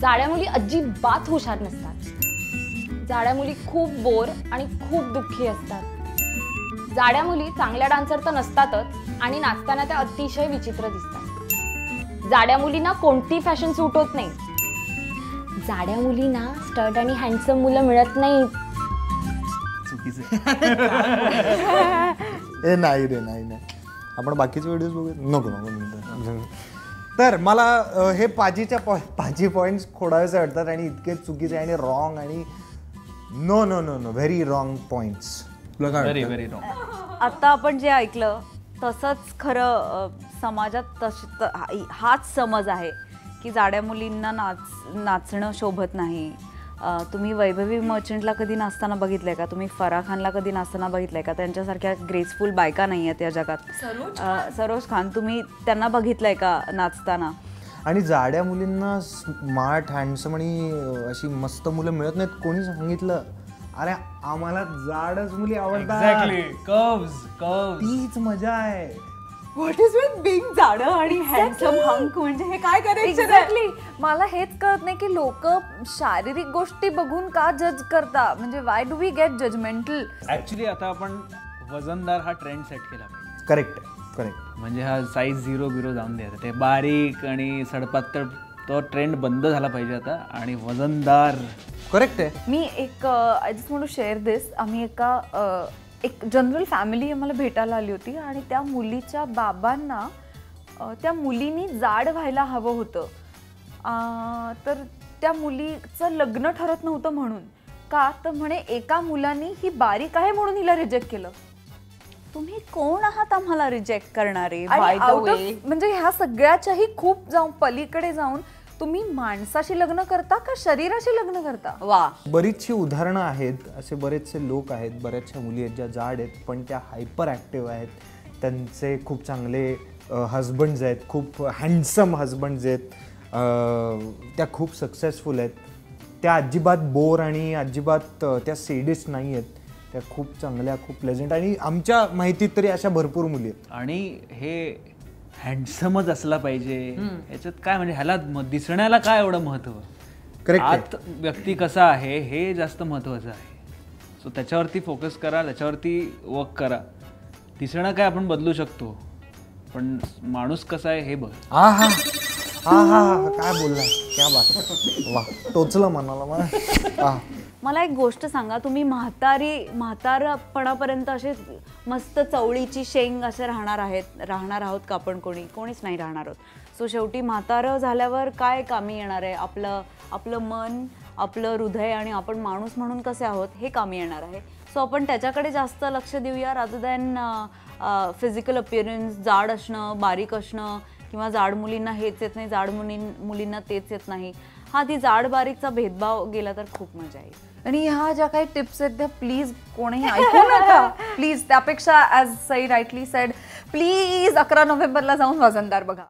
जाड्या मुली अजिबात हुशार नसतात. जाड्या मुली खूप बोर आणि खूप दुःखी असतात. जाड्या मुली चांगल्या डान्सर तर नसतातच आणि नाचताना त्या अतिशय विचित्र दिसतात. जाड्या मुलींना कोणती फॅशन सूट होत नाही. जाड्या मुलींना स्टर्ट आणि हँडसम मुलं मिळत नाहीत. ए नाही रे, नाही आपण बाकीचे व्हिडिओज बघूया. नको नको. तर मला हे पाची पॉइंट्स खोडावेसे वाटतात आणि इतके चुकीचे आणि रॉंग आणि no no no no very wrong points. Very very wrong. आता आपण जे ऐकलं तसंच खरं समाजात हाच समज आहे की जाड्या मुलींना नाचणं शोभत नाही. तुम्ही वैभवी मर्चंटला कधी नाचताना बघितलंय का? तुम्ही फराह खानला कधी नाचताना बघितलंय का? त्यांच्यासारख्या ग्रेसफुल बायका नाही आहेत या जगात. सरोज खान तुम्ही त्यांना बघितलंय का नाचताना? आणि जाड्या मुलींना स्मार्ट हँडसम आणि अशी मस्त मुलं मिळत नाहीत. कोणी सांगितलं? अरे आम्हाला जाडच मुली आवडतात. तीच मजा आहे. व्हॉट इज विथ बिंग जाड आणि हँडसम हंक म्हणजे हे काय करायचं? एक्झॅक्टली. मला हेच कळत नाही की लोक शारीरिक गोष्टी बघून का जज करता. म्हणजे why do we get judgmental? Actually आता आपण वजनदार हा ट्रेंड सेट केला पाहिजे. करेक्ट. म्हणजे हा साईज 0 जाऊन द्यायचा. ते बारीक आणि सडपातळ तो ट्रेंड बंद झाला पाहिजे आता आणि वजनदार. करेक्ट आहे. मी एक I just want to share this. आम्ही एक जनरल फॅमिली आम्हाला भेटायला आली होती आणि त्या मुलीच्या बाबांना त्या मुलीनी जाड व्हायला हवं होतं. तर त्या मुलीचं लग्न ठरत नव्हतं म्हणून. का तर म्हणे एका मुलांनी ही बारीक आहे म्हणून हिला रिजेक्ट केलं. तुम्ही कोण आहात आम्हाला रिजेक्ट करणारे? म्हणजे ह्या सगळ्याच्याही खूप पलीकडे जाऊन तुम्ही माणसाशी लग्न करता का शरीराशी लग्न करता? वा. बरीचशी उदाहरणं आहेत. असे बरेचसे लोक आहेत, बऱ्याचशा मुली आहेत ज्या जाड आहेत पण त्या हायपर ॲक्टिव्ह आहेत. त्यांचे खूप चांगले हजबंड्स आहेत, खूप हँडसम हजबंड्स आहेत. त्या खूप सक्सेसफुल आहेत. त्या अजिबात बोर आणि अजिबात त्या सेडिस्ट नाही आहेत. त्या खूप चांगल्या, खूप प्लेझंट आणि आमच्या माहितीत तरी अशा भरपूर मुली आहेत. आणि हे हँडसमच असला पाहिजे याच्यात काय म्हणजे ह्याला दिसण्याला काय एवढं महत्व? आत व्यक्ती कसा आहे हे जास्त महत्वाचं आहे. सो त्याच्यावरती फोकस करा, त्याच्यावरती वर्क करा. दिसणं काय आपण बदलू शकतो पण माणूस कसा आहे हे बघ. काय बोलला? क्या बात. वा, टोचलं मनाला. मला एक गोष्ट सांगा, तुम्ही म्हातारपणापर्यंत असे मस्त चवळीची शेंग असे राहणार आहोत का आपण? कोणीच नाही राहणार आहोत. सो शेवटी म्हातारं झाल्यावर काय कामी येणार आहे? आपलं मन, आपलं हृदय आणि आपण माणूस म्हणून कसे आहोत हे कामी येणार आहे. सो आपण त्याच्याकडे जास्त लक्ष देऊया रादर दॅन फिजिकल अपिअरन्स. जाड असणं, बारीक असणं किंवा जाड मुलींना हेच येत नाही, जाड मुलींना तेच येत नाही. हा, ती जाड बारीकचा भेदभाव गेला तर खूप मजा येईल. आणि ह्या ज्या काही टिप्स आहेत त्या प्लीज कोणीही ऐकू नका प्लीज. त्यापेक्षा as Sai rightly sed, please 11 नोव्हेंबरला जाऊन वजनदार बघा.